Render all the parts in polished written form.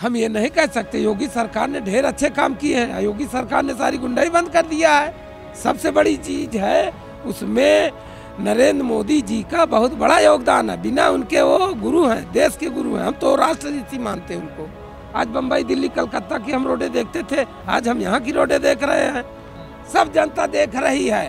हम ये नहीं कह सकते। योगी सरकार ने ढेर अच्छे काम किए हैं। योगी सरकार ने सारी गुंडाई बंद कर दिया है। सबसे बड़ी चीज है उसमें नरेंद्र मोदी जी का बहुत बड़ा योगदान है। बिना उनके, वो गुरु हैं, देश के गुरु हैं। हम तो राष्ट्र ऋषि मानते हैं उनको। आज बम्बई, दिल्ली, कलकत्ता की हम रोडें देखते थे, आज हम यहाँ की रोडें देख रहे हैं। सब जनता देख रही है।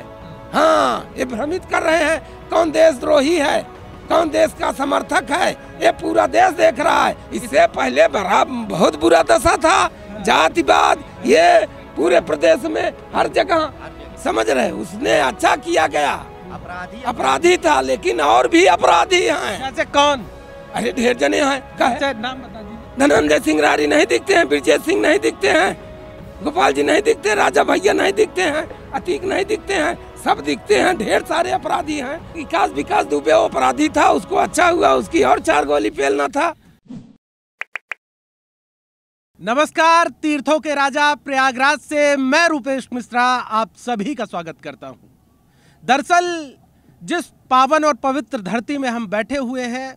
हाँ, ये भ्रमित कर रहे हैं कौन देशद्रोही है, कौन देश का समर्थक है, ये पूरा देश देख रहा है। इससे पहले बहुत बुरा दशा था, जातिवाद, ये पूरे प्रदेश में हर जगह, समझ रहे। उसने अच्छा किया गया। अपराधी था, लेकिन और भी अपराधी हैं। जैसे कौन? अरे ढेर जने हैं। नाम बता दीजिए। धनंजय सिंह रारी नहीं दिखते हैं, ब्रिजेश सिंह नहीं दिखते हैं, गोपाल जी नहीं दिखते, राजा भैया नहीं दिखते हैं, अतीक नहीं दिखते हैं, सब दिखते हैं। ढेर सारे अपराधी हैं। विकास दुबे वो अपराधी था, उसको अच्छा हुआ, उसकी और 4 गोली फेलना था। नमस्कार, तीर्थों के राजा प्रयागराज से मैं रूपेश मिश्रा आप सभी का स्वागत करता हूं। दरअसल जिस पावन और पवित्र धरती में हम बैठे हुए हैं,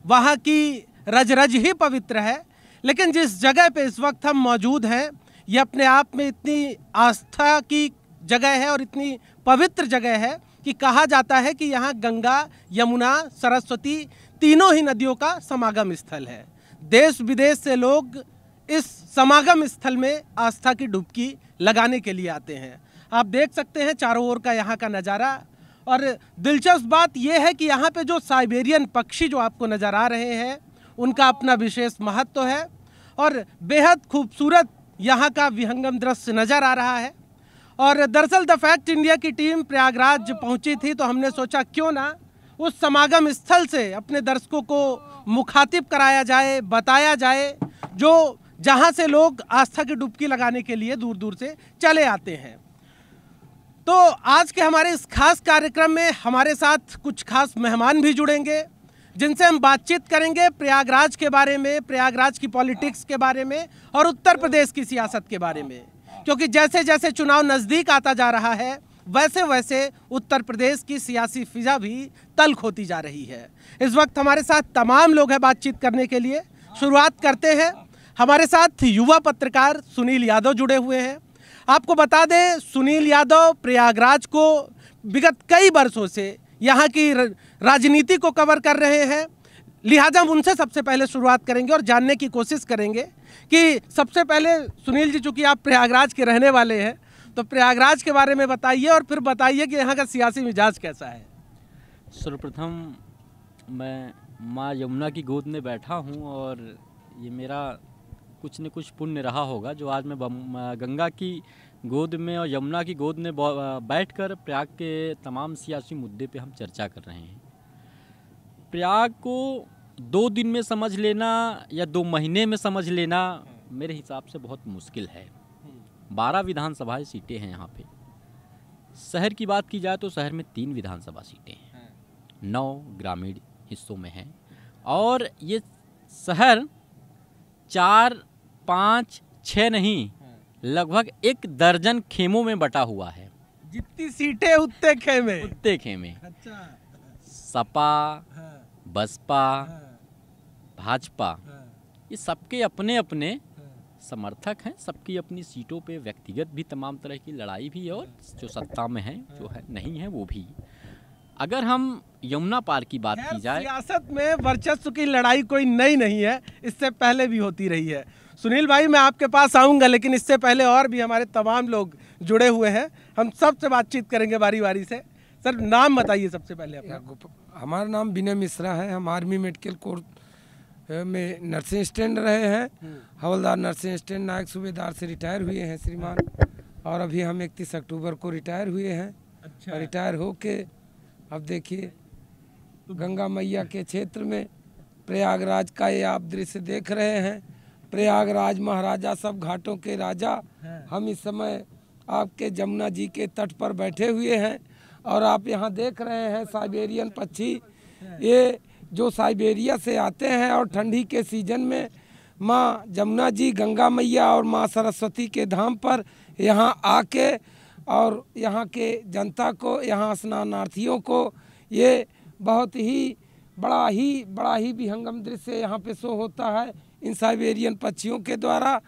वहां की रज रज ही पवित्र है, लेकिन जिस जगह पे इस वक्त हम मौजूद हैं, ये अपने आप में इतनी आस्था की जगह है और इतनी पवित्र जगह है कि कहा जाता है कि यहाँ गंगा, यमुना, सरस्वती तीनों ही नदियों का समागम स्थल है। देश विदेश से लोग इस समागम स्थल में आस्था की डुबकी लगाने के लिए आते हैं। आप देख सकते हैं चारों ओर का यहाँ का नज़ारा। और दिलचस्प बात यह है कि यहाँ पे जो साइबेरियन पक्षी जो आपको नज़र आ रहे हैं, उनका अपना विशेष महत्व है और बेहद खूबसूरत यहाँ का विहंगम दृश्य नज़र आ रहा है। और दरअसल द फैक्ट इंडिया की टीम प्रयागराज पहुँची थी, तो हमने सोचा क्यों ना उस समागम स्थल से अपने दर्शकों को मुखातिब कराया जाए, बताया जाए, जो जहाँ से लोग आस्था की डुबकी लगाने के लिए दूर दूर से चले आते हैं। तो आज के हमारे इस खास कार्यक्रम में हमारे साथ कुछ खास मेहमान भी जुड़ेंगे, जिनसे हम बातचीत करेंगे प्रयागराज के बारे में, प्रयागराज की पॉलिटिक्स के बारे में और उत्तर प्रदेश की सियासत के बारे में। क्योंकि जैसे जैसे चुनाव नज़दीक आता जा रहा है, वैसे वैसे उत्तर प्रदेश की सियासी फिजा भी तल्ख होती जा रही है। इस वक्त हमारे साथ तमाम लोग हैं बातचीत करने के लिए। शुरुआत करते हैं। हमारे साथ युवा पत्रकार सुनील यादव जुड़े हुए हैं। आपको बता दें, सुनील यादव प्रयागराज को विगत कई वर्षों से यहाँ की राजनीति को कवर कर रहे हैं, लिहाजा हम उनसे सबसे पहले शुरुआत करेंगे और जानने की कोशिश करेंगे कि सबसे पहले सुनील जी, चूँकि आप प्रयागराज के रहने वाले हैं, तो प्रयागराज के बारे में बताइए और फिर बताइए कि यहाँ का सियासी मिजाज कैसा है। सर्वप्रथम मैं माँ यमुना की गोद में बैठा हूँ और ये मेरा कुछ न कुछ पुण्य रहा होगा जो आज मैं गंगा की गोद में और यमुना की गोद में बैठकर प्रयाग के तमाम सियासी मुद्दे पे हम चर्चा कर रहे हैं। प्रयाग को 2 दिन में समझ लेना या 2 महीने में समझ लेना मेरे हिसाब से बहुत मुश्किल है। 12 विधानसभा सीटें हैं यहाँ पे। शहर की बात की जाए तो शहर में 3 विधानसभा सीटें हैं, 9 ग्रामीण हिस्सों में हैं और ये शहर 4, 5, 6 नहीं, लगभग 1 दर्जन खेमों में बटा हुआ है। जितनी सीटें उतने खेमे। उतने खेमे। अच्छा। सपा, बसपा, भाजपा, ये सबके अपने अपने समर्थक हैं, सबकी अपनी सीटों पे व्यक्तिगत भी तमाम तरह की लड़ाई भी है और जो सत्ता में है, जो है नहीं है वो भी। अगर हम यमुना पार की बात की जाए, सियासत में वर्चस्व की लड़ाई कोई नई नहीं है, इससे पहले भी होती रही है। सुनील भाई, मैं आपके पास आऊँगा, लेकिन इससे पहले और भी हमारे तमाम लोग जुड़े हुए हैं, हम सबसे बातचीत करेंगे बारी बारी से। सर, नाम बताइए सबसे पहले अपना। हमारा नाम विनय मिश्रा है। हम आर्मी मेडिकल कोर में नर्सिंग स्टैंड रहे हैं, हवलदार नर्सिंग स्टैंड नायक सूबेदार से रिटायर हुए हैं श्रीमान, और अभी हम 31 अक्टूबर को रिटायर हुए हैं। अच्छा। रिटायर होके अब देखिए गंगा मैया के क्षेत्र में प्रयागराज का ये आप दृश्य देख रहे हैं। प्रयागराज महाराजा, सब घाटों के राजा। हम इस समय आपके जमुना जी के तट पर बैठे हुए हैं और आप यहाँ देख रहे हैं साइबेरियन पक्षी, ये जो साइबेरिया से आते हैं और ठंडी के सीजन में माँ जमुना जी, गंगा मैया और माँ सरस्वती के धाम पर यहाँ आके और यहाँ के जनता को, यहाँ स्नानार्थियों को ये बहुत ही बड़ा ही विहंगम दृश्य यहाँ पे शो होता है। इन साइबेरियन पक्षियों के द्वारा।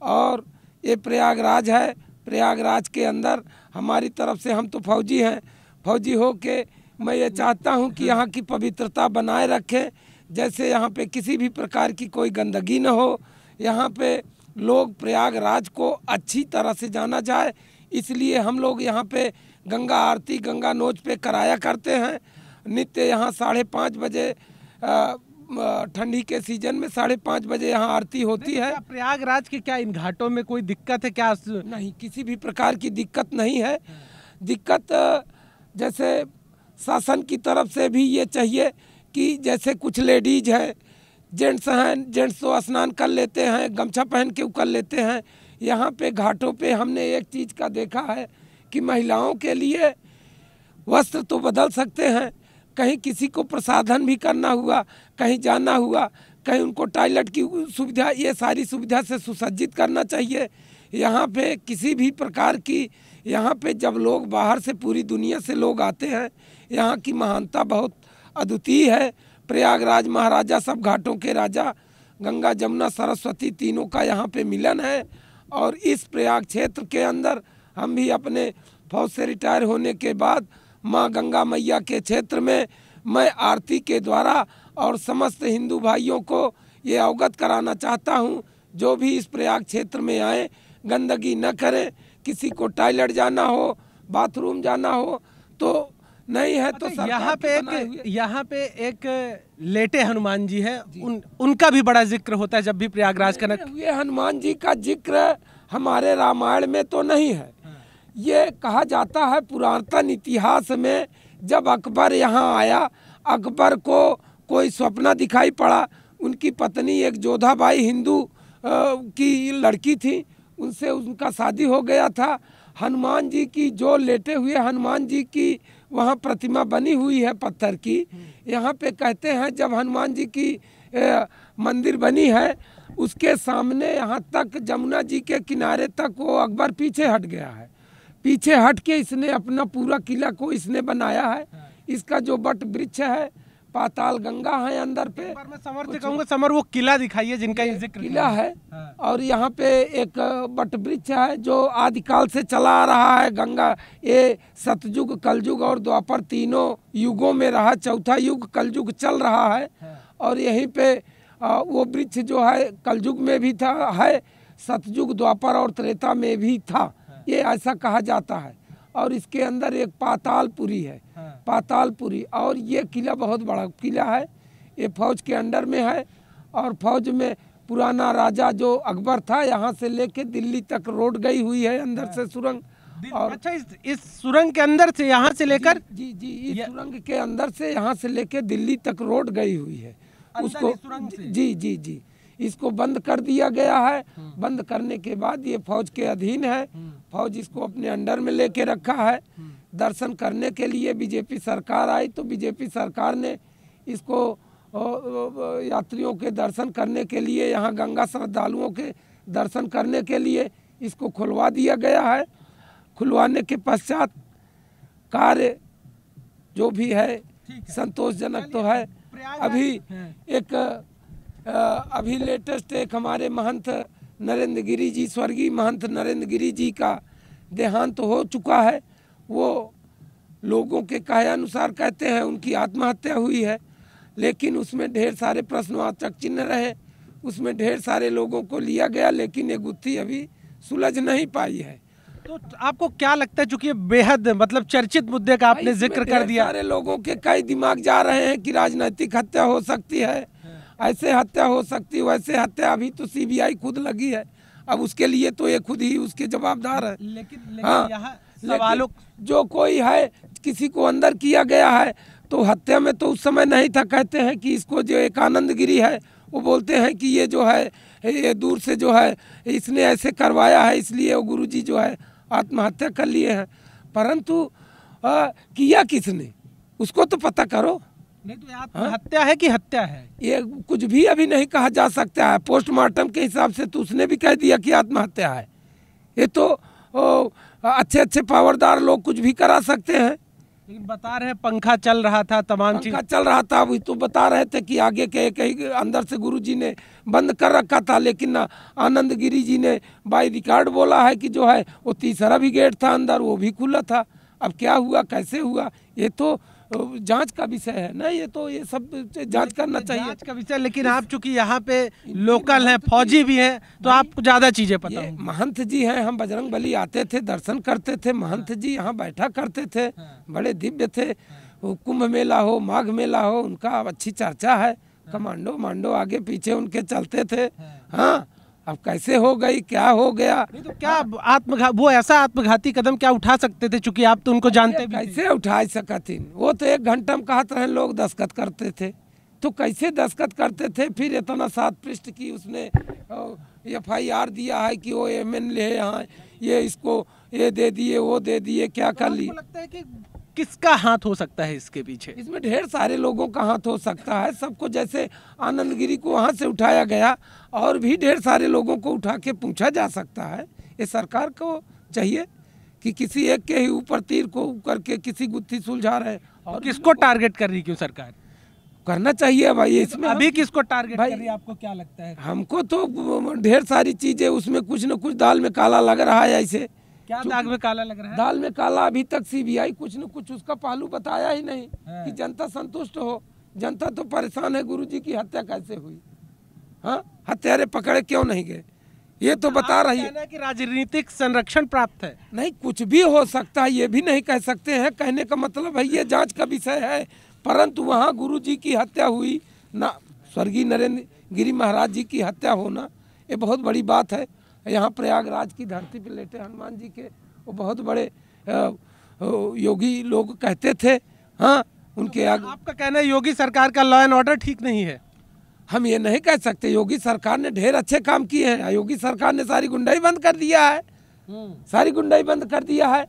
और ये प्रयागराज है, प्रयागराज के अंदर हमारी तरफ से हम तो फौजी हैं, फौजी हो के मैं ये चाहता हूँ कि यहाँ की पवित्रता बनाए रखें। जैसे यहाँ पे किसी भी प्रकार की कोई गंदगी न हो, यहाँ पे लोग प्रयागराज को अच्छी तरह से जाना जाए, इसलिए हम लोग यहाँ पे गंगा आरती गंगा नोच पे कराया करते हैं। नित्य यहाँ 5:30 बजे ठंडी के सीजन में 5:30 बजे यहाँ आरती होती है। प्रयागराज के क्या इन घाटों में कोई दिक्कत है क्या? नहीं, किसी भी प्रकार की दिक्कत नहीं है। दिक्कत जैसे शासन की तरफ से भी ये चाहिए कि जैसे कुछ लेडीज हैं, जेंट्स हैं, जेंट्स तो स्नान कर लेते हैं, गमछा पहन के कर लेते हैं। यहाँ पे घाटों पे हमने एक चीज़ का देखा है कि महिलाओं के लिए वस्त्र तो बदल सकते हैं, कहीं किसी को प्रसाधन भी करना हुआ, कहीं जाना हुआ, कहीं उनको टॉयलेट की सुविधा, ये सारी सुविधा से सुसज्जित करना चाहिए। यहाँ पे किसी भी प्रकार की, यहाँ पे जब लोग बाहर से पूरी दुनिया से लोग आते हैं, यहाँ की महानता बहुत अद्वितीय है। प्रयागराज महाराजा सब घाटों के राजा, गंगा जमुना सरस्वती तीनों का यहाँ पे मिलन है। और इस प्रयाग क्षेत्र के अंदर हम भी अपने फौज से रिटायर होने के बाद माँ गंगा मैया के क्षेत्र में मैं आरती के द्वारा और समस्त हिंदू भाइयों को ये अवगत कराना चाहता हूँ, जो भी इस प्रयाग क्षेत्र में आए गंदगी न करें। किसी को टॉयलेट जाना हो, बाथरूम जाना हो तो नहीं है तो यहाँ पे एक लेटे हनुमान जी है, उनका भी बड़ा जिक्र होता है जब भी प्रयागराज का। ये हनुमान जी का जिक्र हमारे रामायण में तो नहीं है। ये कहा जाता है पुरातन इतिहास में, जब अकबर यहाँ आया, अकबर को कोई स्वप्न दिखाई पड़ा, उनकी पत्नी एक जोधाबाई हिंदू की लड़की थी, उनसे उनका शादी हो गया था। हनुमान जी की जो लेटे हुए हनुमान जी की वहाँ प्रतिमा बनी हुई है पत्थर की। यहाँ पे कहते हैं जब हनुमान जी की मंदिर बनी है, उसके सामने यहाँ तक जमुना जी के किनारे तक वो अकबर पीछे हट गया है। पीछे हट के इसने अपना पूरा किला को इसने बनाया है। इसका जो वट वृक्ष है, पाताल गंगा है अंदर पे। मैं समर से कहूँगा, समर वो किला दिखाइए जिनका ये जिक्र किला है। और यहाँ पे एक वट वृक्ष है जो आदिकाल से चला आ रहा है। गंगा ये सतयुग, कलयुग और द्वापर तीनों युगों में रहा, चौथा युग कलयुग चल रहा है। और यहीं पे वो वृक्ष जो है कलयुग में भी था, है सतयुग, द्वापर और त्रेता में भी था, ये ऐसा कहा जाता है। और इसके अंदर एक पातालपुरी है, पातालपुरी। और ये किला बहुत बड़ा किला है, ये फौज के अंडर में है। और फौज में पुराना राजा जो अकबर था, यहाँ से लेके दिल्ली तक रोड गई हुई है अंदर से सुरंग। और अच्छा, इस सुरंग के अंदर से यहाँ से लेकर जी जी इस सुरंग के अंदर से यहाँ से लेके दिल्ली तक रोड गई हुई है उसको। जी जी जी इसको बंद कर दिया गया है। बंद करने के बाद ये फौज के अधीन है। फौज इसको अपने अंडर में लेके रखा है। दर्शन करने के लिए बीजेपी सरकार आई तो बीजेपी सरकार ने इसको यात्रियों के दर्शन करने के लिए, यहाँ गंगा श्रद्धालुओं के दर्शन करने के लिए इसको खुलवा दिया गया है। खुलवाने के पश्चात कार्य जो भी है संतोषजनक तो है। अभी लेटेस्ट एक हमारे महंत नरेंद्र गिरी जी, स्वर्गीय महंत नरेंद्र गिरी जी का देहांत हो चुका है। वो लोगों के कहे अनुसार कहते हैं उनकी आत्महत्या हुई है, लेकिन उसमें ढेर सारे प्रश्नवाचक चिन्ह रहे, उसमें ढेर सारे लोगों को लिया गया, लेकिन ये गुत्थी अभी सुलझ नहीं पाई है। तो आपको क्या लगता है, चूंकि ये बेहद मतलब चर्चित मुद्दे का आपने जिक्र कर दिया, सारे लोगों के कई दिमाग जा रहे हैं कि राजनीतिक हत्या हो सकती है, ऐसे हत्या हो सकती है, वैसे हत्या। अभी तो सीबीआई खुद लगी है, अब उसके लिए तो ये खुद ही उसके जवाबदार है। लेकिन यहाँ सवालों जो कोई है, किसी को अंदर किया गया है तो हत्या में तो उस समय नहीं था। कहते हैं कि इसको जो एक आनंद गिरी है वो बोलते हैं कि ये जो है ये दूर से जो है इसने ऐसे करवाया है, इसलिए वो गुरुजी जो है आत्महत्या कर लिए हैं। परंतु किया किसने उसको तो पता करो। नहीं तो आत्महत्या है कि हत्या है, ये कुछ भी अभी नहीं कहा जा सकता है। पोस्टमार्टम के हिसाब से तो उसने भी कह दिया कि आत्महत्या है। ये तो अच्छे अच्छे पावरदार लोग कुछ भी करा सकते हैं, लेकिन बता रहे पंखा चल रहा था, तमाम चीज पंखा चल रहा था। अभी तो बता रहे थे कि आगे के कहीं अंदर से गुरुजी ने बंद कर रखा था, लेकिन आनंद गिरी जी ने बाय रिकॉर्ड बोला है कि जो है वो तीसरा भी गेट था अंदर, वो भी खुला था। अब क्या हुआ, कैसे हुआ, ये तो जांच का विषय है ना, ये तो ये सब जांच करना चाहिए। जांच का विषय, लेकिन आप चूंकि यहाँ पे लोकल हैं, फौजी भी हैं, तो आपको ज्यादा चीजें पता होंगी। महंत जी हैं, हम बजरंग बली आते थे, दर्शन करते थे, महंत जी यहाँ बैठा करते थे, बड़े दिव्य थे। वो कुंभ मेला हो, माघ मेला हो, उनका अच्छी चर्चा है। कमांडो मांडो आगे पीछे उनके चलते थे। हाँ, अब कैसे हो गई, क्या हो गया। नहीं तो क्या वो ऐसा आत्मघाती कदम क्या उठा सकते थे, चूंकि आप तो उनको जानते भी थे। कैसे उठा सकती, वो तो 1 घंटा में कहते रहे लोग दस्तखत करते थे, तो कैसे दस्तखत करते थे। फिर इतना 7 पृष्ठ की उसने FIR दिया है कि वो MNLA यहाँ ये इसको ये दे दिए, वो दे दिए, क्या कर लिए। लगता है कि किसका हाथ हो सकता है इसके पीछे? इसमें ढेर सारे लोगों का हाथ हो सकता है। सबको, जैसे आनंद गिरी को वहाँ से उठाया गया, और भी ढेर सारे लोगों को उठा के पूछा जा सकता है। ये सरकार को चाहिए कि किसी एक के ही ऊपर तीर को करके किसी गुत्थी सुलझा रहे। और किसको टारगेट कर रही क्यों सरकार? करना चाहिए भाई इसमें। अभी किसको टारगेट कर रही है, आपको क्या लगता है? हमको तो ढेर सारी चीजें, उसमें कुछ न कुछ दाल में काला लग रहा है। ऐसे क्या दाग में काला लग रहा है? दाल में काला, अभी तक CBI कुछ न कुछ उसका पहलू बताया ही नहीं कि जनता संतुष्ट हो। जनता तो परेशान है, गुरुजी की हत्या कैसे हुई, हाँ, हत्यारे पकड़े क्यों नहीं गए, ये तो बता रही है कि राजनीतिक संरक्षण प्राप्त है। नहीं, कुछ भी हो सकता है, ये भी नहीं कह सकते हैं। कहने का मतलब है ये जांच का विषय है। परंतु वहाँ गुरुजी की हत्या हुई ना, स्वर्गीय नरेंद्र गिरी महाराज जी की हत्या होना, ये बहुत बड़ी बात है। यहाँ प्रयागराज की धरती पे लेटे हनुमान जी के वो बहुत बड़े योगी लोग कहते थे। हाँ, उनके आपका कहना है योगी सरकार का लॉ एंड ऑर्डर ठीक नहीं है? हम ये नहीं कह सकते। योगी सरकार ने ढेर अच्छे काम किए हैं। योगी सरकार ने सारी गुंडाई बंद कर दिया है, सारी गुंडाई बंद कर दिया है।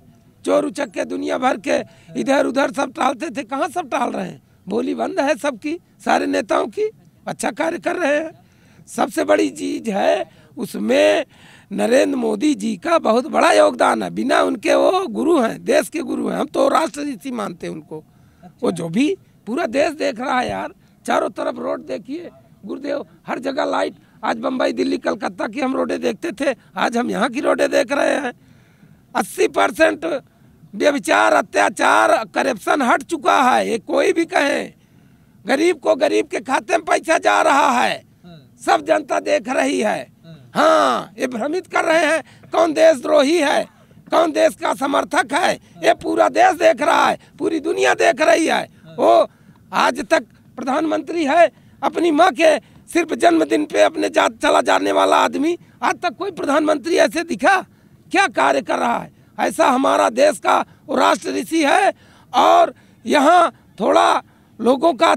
चोर उचक्के दुनिया भर के इधर उधर सब टालते थे, कहाँ सब टाल रहे हैं। बोली बंद है सबकी, सारे नेताओं की। अच्छा कार्य कर रहे हैं। सबसे बड़ी चीज है उसमें नरेंद्र मोदी जी का बहुत बड़ा योगदान है। बिना उनके, वो गुरु हैं, देश के गुरु हैं। हम तो राष्ट्र ऋषि मानते हैं उनको। वो जो भी पूरा देश देख रहा है यार, चारों तरफ रोड देखिए, गुरुदेव हर जगह लाइट। आज बम्बई, दिल्ली, कलकत्ता की हम रोडें देखते थे, आज हम यहाँ की रोडें देख रहे हैं। 80% व्यभिचार, अत्याचार, करप्शन हट चुका है। ये कोई भी कहे, गरीब को गरीब के खाते में पैसा जा रहा है, सब जनता देख रही है। हाँ, ये भ्रमित कर रहे हैं कौन देशद्रोही है, कौन देश का समर्थक है। ये पूरा देश देख रहा है, पूरी दुनिया देख रही है। वो आज तक प्रधानमंत्री है, अपनी माँ के सिर्फ जन्मदिन पे अपने चला जाने वाला आदमी, आज तक कोई प्रधानमंत्री ऐसे दिखा? क्या कार्य कर रहा है? ऐसा हमारा देश का वो राष्ट्र ऋषि है। और यहाँ थोड़ा लोगों का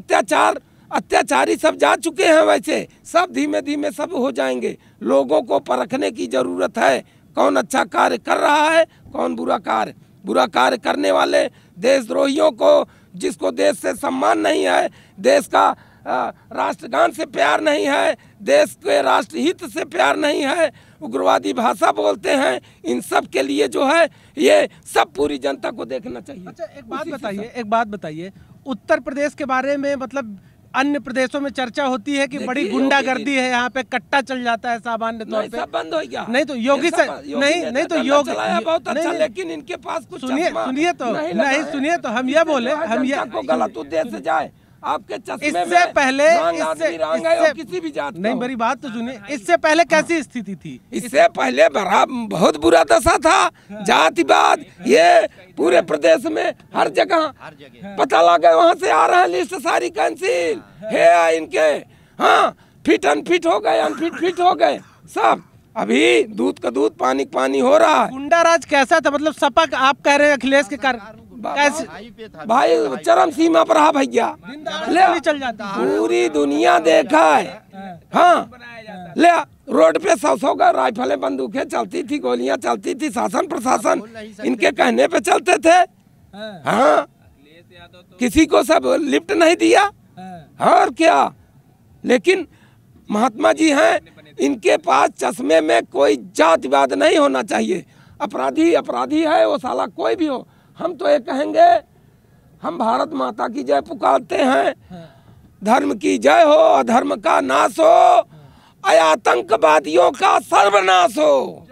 अत्याचारी सब जा चुके हैं। वैसे सब धीमे धीमे सब हो जाएंगे। लोगों को परखने की जरूरत है, कौन अच्छा कार्य कर रहा है, कौन बुरा कार्य करने वाले देशद्रोहियों को, जिसको देश से सम्मान नहीं है, देश का राष्ट्रगान से प्यार नहीं है, देश के राष्ट्रहित से प्यार नहीं है, उग्रवादी भाषा बोलते हैं, इन सब के लिए जो है ये सब पूरी जनता को देखना चाहिए। अच्छा, एक बात बताइए, उत्तर प्रदेश के बारे में, मतलब अन्य प्रदेशों में चर्चा होती है कि बड़ी गुंडागर्दी है यहाँ पे, कट्टा चल जाता है सामान्य तौर पे। सब बंद हो गया। नहीं तो योगी से नहीं तो योगी बहुत अच्छा, लेकिन इनके पास कुछ सुनिए तो हम ये बोले, हम ये गलत उद्देश्य से जाए आपके चश्मे इससे पहले किसी भी जात नहीं, मेरी बात तो सुनिए, इससे पहले कैसी स्थिति थी? इससे पहले बहुत बुरा दशा था, जातिवाद ये पूरे प्रदेश में हर जगह पता लगा। वहाँ से आ रहा है लिस्ट सारी कैंसिल है इनके। हाँ, फिट अनफिट हो गए, अनफिट फिट हो गए सब। अभी दूध का दूध, पानी का पानी हो रहा है। गुंडा राज कैसा था? मतलब सपा आप कह रहे हैं अखिलेश के कारण कैसे? भाई चरम सीमा पर रहा भैया, ले चल जाता, पूरी दुनिया देखा है। हाँ, ले रोड पे 100 राइफलें, बंदूकें चलती थी, गोलियां चलती थी, शासन प्रशासन इनके कहने पे चलते थे। हाँ, किसी को सब लिफ्ट नहीं दिया और क्या। लेकिन महात्मा जी हैं, इनके पास चश्मे में कोई जातिवाद नहीं होना चाहिए। अपराधी अपराधी है, वो साला कोई भी हो। हम तो ये कहेंगे हम भारत माता की जय पुकारते हैं। धर्म की जय हो, अधर्म का नाश हो, आतंकवादियों का सर्वनाश हो।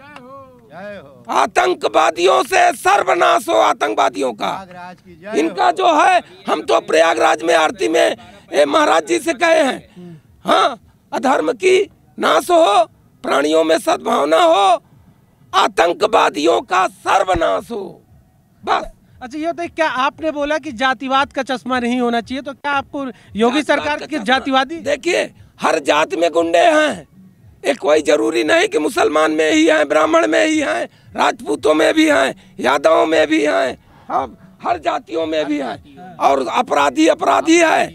आतंकवादियों से सर्वनाश हो, आतंकवादियों का। इनका जो है, हम तो प्रयागराज में आरती में महाराज जी से कहे हैं, हाँ, अधर्म की नाश हो, प्राणियों में सद्भावना हो, आतंकवादियों का सर्वनाश हो, बस। अच्छा, ये बताइए, क्या आपने बोला कि जातिवाद का चश्मा नहीं होना चाहिए, तो क्या आपको योगी सरकार की जातिवादी? देखिए, हर जात में गुंडे हैं। एक कोई जरूरी नहीं कि मुसलमान में ही हैं, ब्राह्मण में ही हैं, राजपूतों में भी हैं, यादवों में भी हैं, हर जातियों में भी हैं। और अपराधी अपराधी है।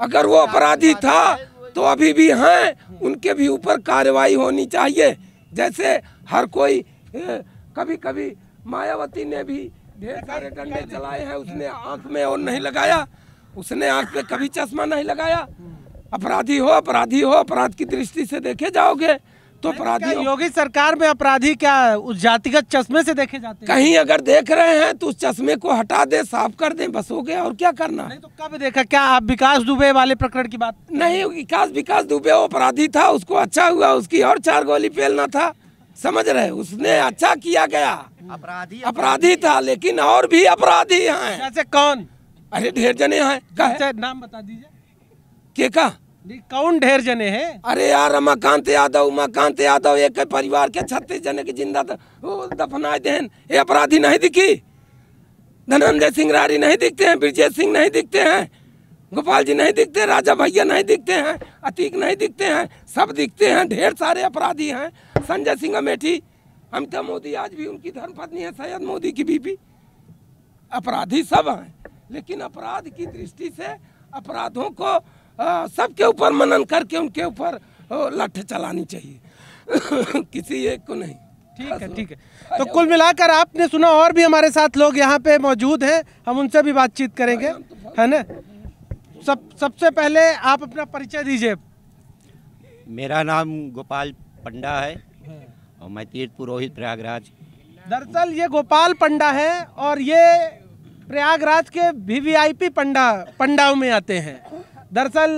अगर वो अपराधी था तो अभी भी हैं, उनके भी ऊपर कार्रवाई होनी चाहिए। जैसे हर कोई, कभी कभी मायावती ने भी ढेर सारे डंडे चलाए हैं, उसने आंख में और नहीं लगाया, उसने आंख पे कभी चश्मा नहीं लगाया। अपराधी हो, अपराधी हो, अपराध की दृष्टि से देखे जाओगे तो अपराधी। योगी सरकार में अपराधी क्या उस जातिगत चश्मे से देखे जाते हैं? कहीं अगर देख रहे हैं तो उस चश्मे को हटा दे, साफ कर दे, बस हो गया। और क्या करना? नहीं तो कब देखा? क्या आप विकास दुबे वाले प्रकरण की बात? नहीं, विकास दुबे वो अपराधी था, उसको अच्छा हुआ, उसकी और 4 गोली फेलना था, समझ रहे? उसने अच्छा किया गया। अपराधी था, लेकिन और भी अपराधी हैं। जैसे कौन? अरे ढेर जने हैं। नाम बता दीजिए। के का? कौन ढेर जने हैं? अरे यार, रमाकांत यादव, उमाकांत यादव, एक परिवार के 36 जने की जिंदा दफनाए देन। ये अपराधी नहीं दिखी? धनंजय सिंह रारी नहीं दिखते हैं? ब्रजेश सिंह नहीं दिखते हैं? गोपाल जी नहीं दिखते? राजा भैया नहीं दिखते हैं? अतीक नहीं दिखते हैं? सब दिखते हैं। ढेर सारे अपराधी हैं। संजय सिंह अमेठी, अमिताभ मोदी आज भी उनकी धर्मपत्नी है, सैयद मोदी की बीबी। अपराधी सब हैं, लेकिन अपराध की दृष्टि से अपराधों को सबके ऊपर मनन करके उनके ऊपर लठ चलानी चाहिए, किसी एक को नहीं। ठीक है, ठीक है। तो कुल मिलाकर आपने सुना, और भी हमारे साथ लोग यहाँ पे मौजूद हैं, हम उनसे भी बातचीत करेंगे, है ना? सबसे पहले आप अपना परिचय दीजिए। मेरा नाम गोपाल पंडा है और मैं तीर्थ पुरोहित प्रयागराज। दरअसल ये गोपाल पंडा है और ये प्रयागराज के वीवीआईपी पंडाओं में आते हैं। दरअसल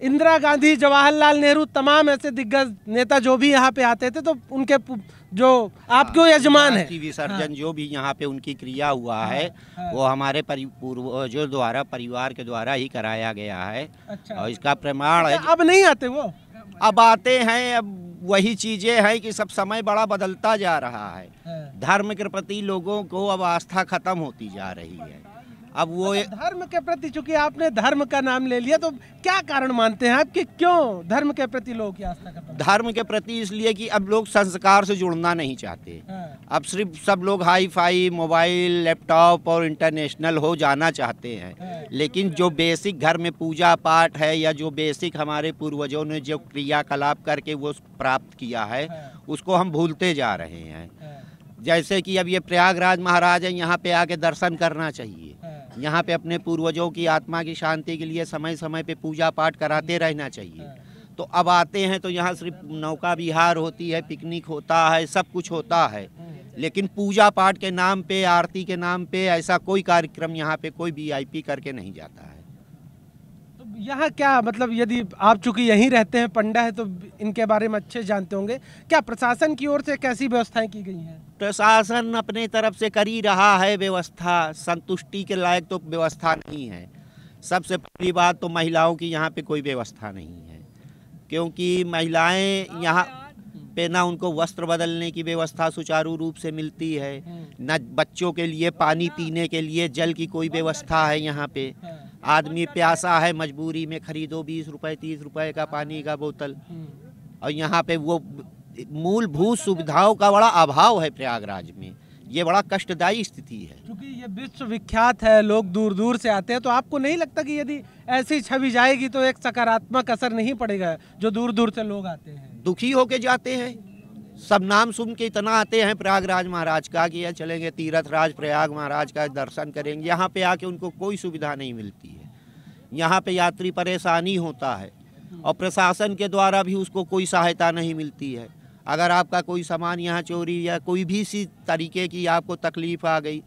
इंदिरा गांधी, जवाहरलाल नेहरू, तमाम ऐसे दिग्गज नेता जो भी यहाँ पे आते थे, तो उनके जो आपके यजमान है, विसर्जन जो भी यहाँ पे उनकी क्रिया हुआ है, वो हमारे पूर्वजों द्वारा, परिवार के द्वारा ही कराया गया है। अच्छा। और इसका प्रमाण है। अब नहीं आते वो? अब आते हैं। अब वही चीजें हैं कि सब समय बड़ा बदलता जा रहा है। धर्म के प्रति लोगों को अब आस्था खत्म होती जा रही है। अब वो धर्म के प्रति, चूंकि आपने धर्म का नाम ले लिया, तो क्या कारण मानते हैं आप कि क्यों धर्म के प्रति लोगों की आस्था खत्म? धर्म के प्रति इसलिए कि अब लोग संस्कार से जुड़ना नहीं चाहते। अब सिर्फ सब लोग हाई फाई, मोबाइल, लैपटॉप और इंटरनेशनल हो जाना चाहते हैं। लेकिन जो बेसिक घर में पूजा पाठ है, या जो बेसिक हमारे पूर्वजों ने जो क्रियाकलाप करके वो प्राप्त किया है, उसको हम भूलते जा रहे हैं। जैसे कि अब ये प्रयागराज महाराज है, यहाँ पे आके दर्शन करना चाहिए। यहाँ पे अपने पूर्वजों की आत्मा की शांति के लिए समय समय पे पूजा पाठ कराते रहना चाहिए। तो अब आते हैं तो यहाँ सिर्फ नौका विहार होती है, पिकनिक होता है, सब कुछ होता है, लेकिन पूजा पाठ के नाम पे, आरती के नाम पे ऐसा कोई कार्यक्रम यहाँ पे कोई वीआईपी करके नहीं जाता है। तो यहाँ क्या मतलब, यदि आप चूंकि यहीं रहते हैं, पंडा है, तो इनके बारे में अच्छे जानते होंगे, क्या प्रशासन की ओर से कैसी व्यवस्थाएं की गई हैं? प्रशासन अपने तरफ से कर ही रहा है व्यवस्था। संतुष्टि के लायक तो व्यवस्था नहीं है। सबसे पहली बात तो महिलाओं की यहाँ पे कोई व्यवस्था नहीं है, क्योंकि महिलाएं यहाँ पे ना उनको वस्त्र बदलने की व्यवस्था सुचारू रूप से मिलती है, न बच्चों के लिए पानी पीने के लिए जल की कोई व्यवस्था है। यहाँ पे आदमी प्यासा है, मजबूरी में खरीदो 20 रुपए 30 रुपए का पानी का बोतल। और यहाँ पे वो मूलभूत सुविधाओं का बड़ा अभाव है प्रयागराज में। ये बड़ा कष्टदायी स्थिति है। क्योंकि ये विश्व विख्यात है, लोग दूर दूर से आते हैं, तो आपको नहीं लगता कि यदि ऐसी छवि जाएगी तो एक सकारात्मक असर नहीं पड़ेगा? जो दूर दूर से लोग आते हैं दुखी होके जाते हैं, सब नाम सुन के इतना आते हैं प्रयागराज महाराज का कि चलेंगे तीर्थराज प्रयाग महाराज का दर्शन करेंगे। यहाँ पे आके उनको कोई सुविधा नहीं मिलती है। यहाँ पे यात्री परेशानी होता है और प्रशासन के द्वारा भी उसको कोई सहायता नहीं मिलती है। अगर आपका कोई सामान यहाँ चोरी या कोई भी इसी तरीके की आपको तकलीफ आ गई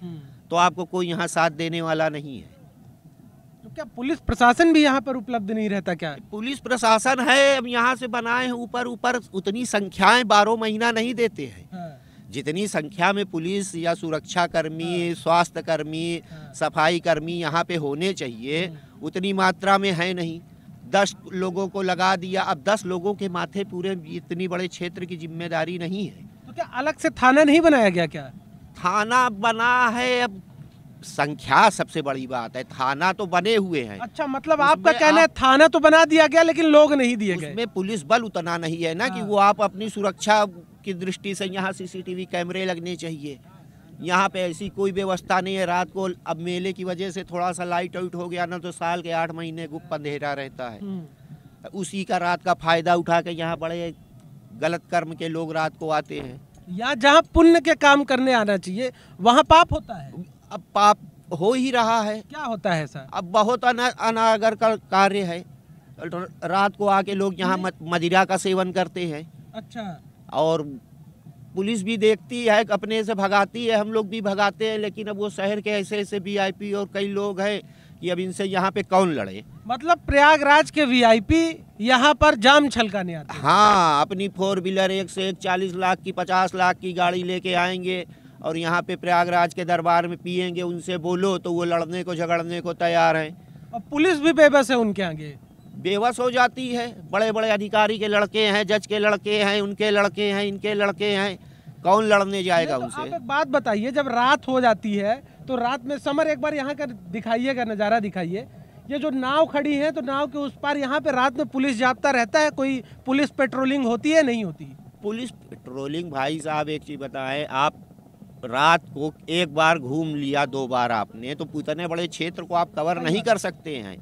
तो आपको कोई यहाँ साथ देने वाला नहीं है। क्या पुलिस प्रशासन भी यहाँ पर उपलब्ध नहीं रहता क्या? पुलिस प्रशासन है, अब यहाँ से बनाए हैं ऊपर ऊपर, उतनी संख्याएं 12 महीना नहीं देते हैं। जितनी संख्या में पुलिस या सुरक्षा कर्मी, स्वास्थ्य कर्मी, सफाई कर्मी यहाँ पे होने चाहिए, उतनी मात्रा में है नहीं। 10 लोगों को लगा दिया, अब 10 लोगों के माथे पूरे इतनी बड़े क्षेत्र की जिम्मेदारी नहीं है। तो क्या अलग से थाना नहीं बनाया गया क्या? थाना बना है, अब संख्या सबसे बड़ी बात है, थाना तो बने हुए हैं। अच्छा, मतलब आपका कहना है थाना तो बना दिया गया लेकिन लोग नहीं दिए गए। उसमें पुलिस बल उतना नहीं है ना कि वो आप अपनी सुरक्षा की दृष्टि से यहाँ सीसीटीवी कैमरे लगने चाहिए। यहाँ पे ऐसी कोई व्यवस्था नहीं है। रात को अब मेले की वजह से थोड़ा सा लाइट आउट हो गया ना, तो साल के 8 महीने गुप्त अंधेरा रहता है। उसी का रात का फायदा उठा के यहाँ बड़े गलत कर्म के लोग रात को आते हैं। या जहाँ पुण्य के काम करने आना चाहिए वहाँ पाप होता है। अब पाप हो ही रहा है। क्या होता है सर? अब बहुत अनागर का कार्य है। रात को आके लोग यहाँ मदिरा का सेवन करते हैं। अच्छा। और पुलिस भी देखती है, अपने से भगाती है, हम लोग भी भगाते हैं, लेकिन अब वो शहर के ऐसे ऐसे वीआईपी और कई लोग हैं कि अब इनसे यहाँ पे कौन लड़े। मतलब प्रयागराज के वीआईपी यहाँ पर जाम छलकाने आते हैं। हाँ, अपनी 4 व्हीलर 1 से 1 40 लाख की 50 लाख की गाड़ी लेके आएंगे और यहाँ पे प्रयागराज के दरबार में पिएंगे। उनसे बोलो तो वो लड़ने को झगड़ने को तैयार हैं। और पुलिस भी बेबस है उनके आगे, बेबस हो जाती है। बड़े बड़े अधिकारी के लड़के हैं, जज के लड़के हैं, उनके लड़के हैं, इनके लड़के हैं, कौन लड़ने जाएगा उनसे? आप एक बात बताइए, जब रात हो जाती है तो रात में समर एक बार यहाँ का दिखाइएगा, नज़ारा दिखाइए। ये जो नाव खड़ी है तो नाव के उस पार यहाँ पे रात में पुलिस जाब्ता रहता है? कोई पुलिस पेट्रोलिंग होती है नहीं होती? पुलिस पेट्रोलिंग भाई साहब एक चीज़ बताएं, आप रात को एक बार घूम लिया, 2 बार आपने, तो इतने बड़े क्षेत्र को आप कवर नहीं कर सकते हैं।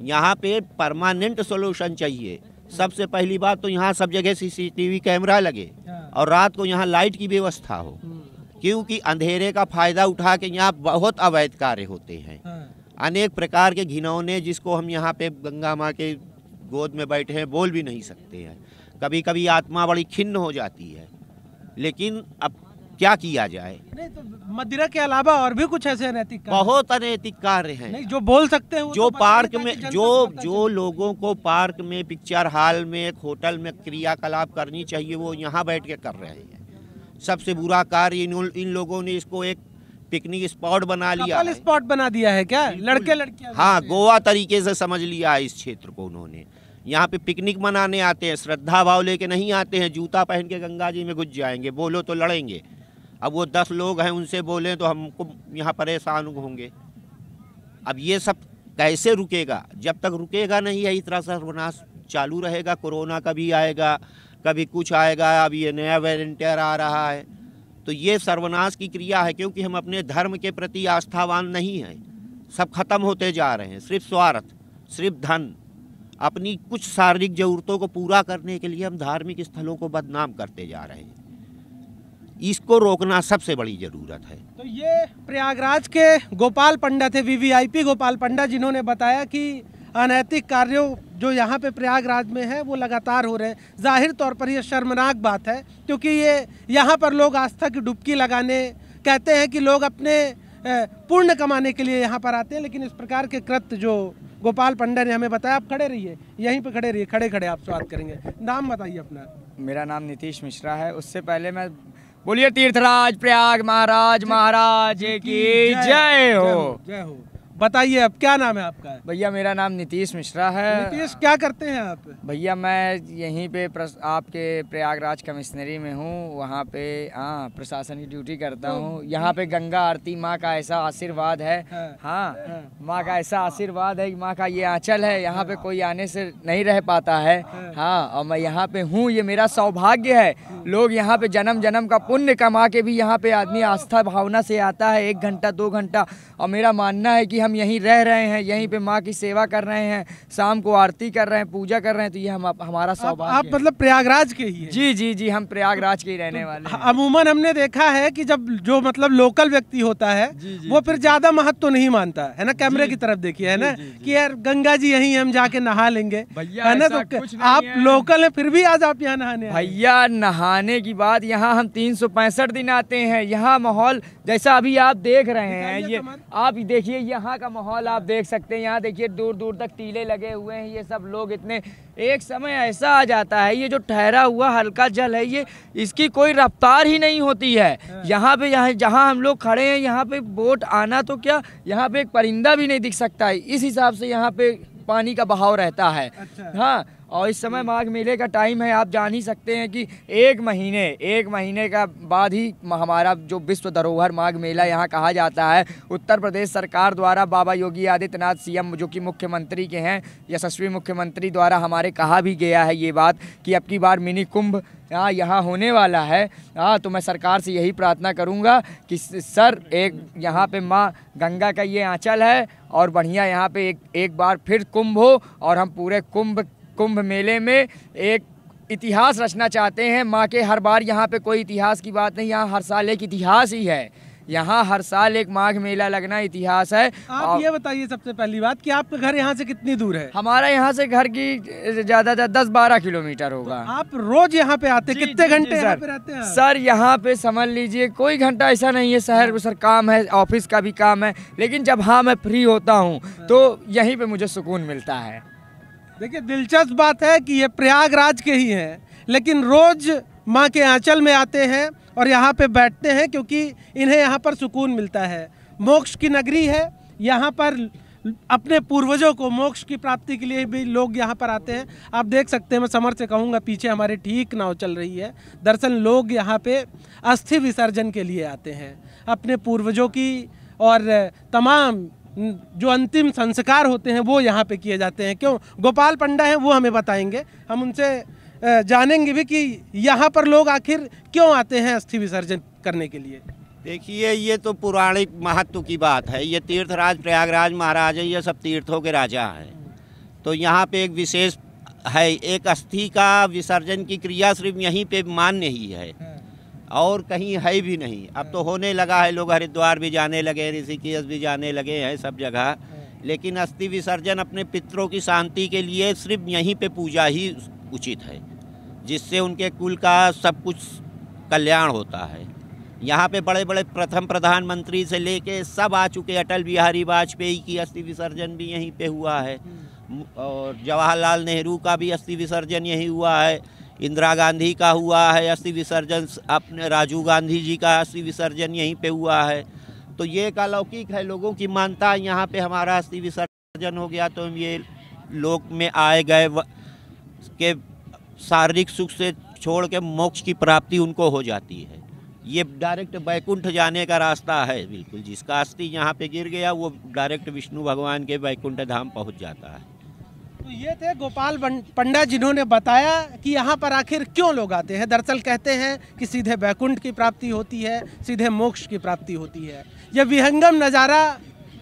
यहाँ पे परमानेंट सोल्यूशन चाहिए। सबसे पहली बात तो यहाँ सब जगह सीसीटीवी कैमरा लगे और रात को यहाँ लाइट की व्यवस्था हो, क्योंकि अंधेरे का फायदा उठा के यहाँ बहुत अवैध कार्य होते हैं। अनेक प्रकार के घिनौने, जिसको हम यहाँ पे गंगा माँ के गोद में बैठे हैं बोल भी नहीं सकते हैं। कभी कभी आत्मा बड़ी खिन्न हो जाती है, लेकिन अब क्या किया जाए? नहीं तो मदिरा के अलावा और भी कुछ ऐसे अनैतिक कार्य? बहुत अनैतिक कार्य हैं। नहीं, जो बोल सकते हैं वो जो तो पार्क में जो लोगों को पार्क में, पिक्चर हॉल में, एक होटल में क्रियाकलाप करनी चाहिए, वो यहाँ बैठ के कर रहे हैं। सबसे बुरा कार्य इन लोगों ने इसको एक पिकनिक स्पॉट बना लिया है। स्पॉट बना दिया है क्या? लड़के लड़कियां? हाँ, गोवा तरीके से समझ लिया है इस क्षेत्र को उन्होंने। यहाँ पे पिकनिक मनाने आते हैं, श्रद्धा भाव लेके नहीं आते हैं। जूता पहन के गंगा जी में घुस जाएंगे, बोलो तो लड़ेंगे। अब वो 10 लोग हैं, उनसे बोलें तो हमको यहाँ परेशान होंगे। अब ये सब कैसे रुकेगा? जब तक रुकेगा नहीं है, इस तरह सर्वनाश चालू रहेगा। कोरोना कभी आएगा, कभी कुछ आएगा। अब ये नया वेरिएंट आ रहा है, तो ये सर्वनाश की क्रिया है, क्योंकि हम अपने धर्म के प्रति आस्थावान नहीं हैं। सब खत्म होते जा रहे हैं। सिर्फ स्वार्थ, सिर्फ धन, अपनी कुछ शारीरिक जरूरतों को पूरा करने के लिए हम धार्मिक स्थलों को बदनाम करते जा रहे हैं। इसको रोकना सबसे बड़ी जरूरत है। तो ये प्रयागराज के गोपाल पंडा थे, वीवीआईपी गोपाल पंडा, जिन्होंने बताया कि अनैतिक कार्यों जो यहाँ पे प्रयागराज में है वो लगातार हो रहे हैं। जाहिर तौर पर ये शर्मनाक बात है, क्योंकि ये यहाँ पर लोग आस्था की डुबकी लगाने, कहते हैं कि लोग अपने पुण्य कमाने के लिए यहाँ पर आते हैं, लेकिन इस प्रकार के कृत्य जो गोपाल पंडा ने हमें बताया। आप खड़े रहिए, यहीं पे खड़े रहिए, खड़े खड़े आपसे बात करेंगे। नाम बताइए अपना। मेरा नाम नीतीश मिश्रा है। उससे पहले मैं बोलिए तीर्थराज प्रयाग महाराज की जय हो। जय हो। बताइए अब क्या नाम है आपका? भैया मेरा नाम नीतीश मिश्रा है। नीतीश, क्या करते हैं आप? भैया मैं यहीं पे आपके प्रयागराज कमिश्नरी में हूँ, वहाँ पे प्रशासन की ड्यूटी करता हूँ। यहाँ पे गंगा आरती, माँ का ऐसा आशीर्वाद है। हाँ, माँ का ऐसा आशीर्वाद है, माँ का ये आंचल है, यहाँ पे कोई आने से नहीं रह पाता है। हाँ, और मैं यहाँ पे हूँ, ये मेरा सौभाग्य है। लोग यहाँ पे जन्म जन्म का पुण्य कमा के भी यहाँ पे आदमी आस्था भावना से आता है, 1 घंटा 2 घंटा। और मेरा मानना है कि हम यहीं रह रहे हैं, यहीं पे माँ की सेवा कर रहे हैं, शाम को आरती कर रहे हैं, पूजा कर रहे हैं, तो ये हमारा सौभाग्य है। आप मतलब प्रयागराज के ही हैं? जी जी जी, हम प्रयागराज के ही रहने वाले हैं। अमूमन हमने देखा है कि जब जो मतलब लोकल व्यक्ति होता है वो फिर ज्यादा महत्व तो नहीं मानता है ना। कैमरे की तरफ देखिए, है ना, कि यार गंगा जी यहीं हम जाके नहा लेंगे, है ना। तो आप लोकल है फिर भी आज आप यहाँ नहाने? भैया नहाने आने की बात, यहाँ हम 365 दिन आते हैं। यहाँ माहौल जैसा अभी आप देख रहे हैं, ये आप देखिए यहाँ का माहौल आप देख सकते हैं। यहाँ देखिए दूर दूर तक टीले लगे हुए हैं। ये सब लोग इतने, एक समय ऐसा आ जाता है, ये जो ठहरा हुआ हल्का जल है, ये इसकी कोई रफ्तार ही नहीं होती है। यहाँ पे जहाँ हम लोग खड़े हैं, यहाँ पे बोट आना तो क्या, यहाँ पे एक परिंदा भी नहीं दिख सकता है। इस हिसाब से यहाँ पे पानी का बहाव रहता है। हाँ, और इस समय माघ मेले का टाइम है। आप जान ही सकते हैं कि एक महीने का बाद ही हमारा जो विश्व धरोहर माघ मेला यहाँ कहा जाता है। उत्तर प्रदेश सरकार द्वारा बाबा योगी आदित्यनाथ सीएम, जो कि मुख्यमंत्री के हैं, यशस्वी मुख्यमंत्री द्वारा हमारे कहा भी गया है ये बात कि अब की बार मिनी कुंभ यहाँ होने वाला है। तो मैं सरकार से यही प्रार्थना करूँगा कि सर, एक यहाँ पे माँ गंगा का ये आंचल है और बढ़िया यहाँ पे एक बार फिर कुंभ हो और हम पूरे कुंभ मेले में एक इतिहास रचना चाहते हैं। माँ के हर बार यहाँ पे कोई इतिहास की बात नहीं, यहाँ हर साल एक इतिहास ही है। यहाँ हर साल एक माघ मेला लगना इतिहास है। आप ये बताइए सबसे पहली बात कि आपका घर यहाँ से कितनी दूर है? हमारा यहाँ से घर की ज़्यादा 10-12 किलोमीटर होगा। तो आप रोज यहाँ पे आते हैं? कितने घंटे यहाँ पे रहते हैं सर? यहाँ पे समझ लीजिए कोई घंटा ऐसा नहीं है। शहर में सर काम है, ऑफिस का भी काम है, लेकिन जब मैं फ्री होता हूँ तो यहीं पे मुझे सुकून मिलता है। देखिए, दिलचस्प बात है कि ये प्रयागराज के ही हैं, लेकिन रोज माँ के आंचल में आते हैं और यहाँ पे बैठते हैं क्योंकि इन्हें यहाँ पर सुकून मिलता है। मोक्ष की नगरी है, यहाँ पर अपने पूर्वजों को मोक्ष की प्राप्ति के लिए भी लोग यहाँ पर आते हैं। आप देख सकते हैं, मैं समर से कहूँगा, पीछे हमारे ठीक नाव चल रही है। दरअसल लोग यहाँ पे अस्थि विसर्जन के लिए आते हैं, अपने पूर्वजों की और तमाम जो अंतिम संस्कार होते हैं वो यहाँ पे किए जाते हैं। क्यों? गोपाल पंडा हैं, वो हमें बताएंगे। हम उनसे जानेंगे भी कि यहाँ पर लोग आखिर क्यों आते हैं अस्थि विसर्जन करने के लिए। देखिए, ये तो पौराणिक महत्व की बात है। ये तीर्थराज प्रयागराज महाराज है, ये सब तीर्थों के राजा हैं। तो यहाँ पे एक विशेष है, एक अस्थि का विसर्जन की क्रिया सिर्फ यहीं पे मान्य ही है और कहीं है भी नहीं। अब तो होने लगा है, लोग हरिद्वार भी जाने लगे, ऋषिकेश भी जाने लगे हैं, सब जगह। लेकिन अस्थि विसर्जन अपने पितरों की शांति के लिए सिर्फ यहीं पे पूजा ही उचित है, जिससे उनके कुल का सब कुछ कल्याण होता है। यहाँ पे बड़े बड़े प्रथम प्रधानमंत्री से लेके सब आ चुके। अटल बिहारी वाजपेयी की अस्थि विसर्जन भी यहीं पे हुआ है और जवाहरलाल नेहरू का भी अस्थि विसर्जन यहीं हुआ है। इंदिरा गांधी का हुआ है अस्थि विसर्जन, अपने राजीव गांधी जी का अस्थि विसर्जन यहीं पे हुआ है। तो ये एक अलौकिक है, लोगों की मानता है। यहाँ पे हमारा अस्थि विसर्जन हो गया तो ये लोक में आए गए के शारीरिक सुख से छोड़ के मोक्ष की प्राप्ति उनको हो जाती है। ये डायरेक्ट वैकुंठ जाने का रास्ता है बिल्कुल। जिसका अस्थि यहाँ पे गिर गया वो डायरेक्ट विष्णु भगवान के वैकुंठ धाम पहुँच जाता है। तो ये थे गोपाल पंडा, जिन्होंने बताया कि यहाँ पर आखिर क्यों लोग आते हैं। दरअसल कहते हैं कि सीधे वैकुंठ की प्राप्ति होती है, सीधे मोक्ष की प्राप्ति होती है। यह विहंगम नज़ारा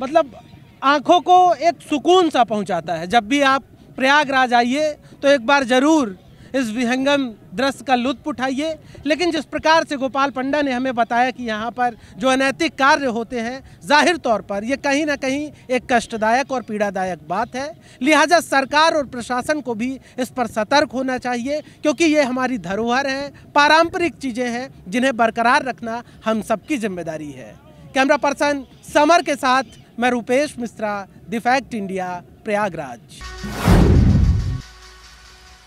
मतलब आँखों को एक सुकून सा पहुँचाता है। जब भी आप प्रयागराज आइए तो एक बार ज़रूर इस विहंगम दृश्य का लुत्फ उठाइए। लेकिन जिस प्रकार से गोपाल पंडा ने हमें बताया कि यहाँ पर जो अनैतिक कार्य होते हैं, जाहिर तौर पर ये कहीं ना कहीं एक कष्टदायक और पीड़ादायक बात है। लिहाजा सरकार और प्रशासन को भी इस पर सतर्क होना चाहिए, क्योंकि ये हमारी धरोहर है, पारंपरिक चीज़ें हैं जिन्हें बरकरार रखना हम सबकी जिम्मेदारी है। कैमरा पर्सन समर के साथ मैं Rupesh Mishra, the fact India, Prayagraj.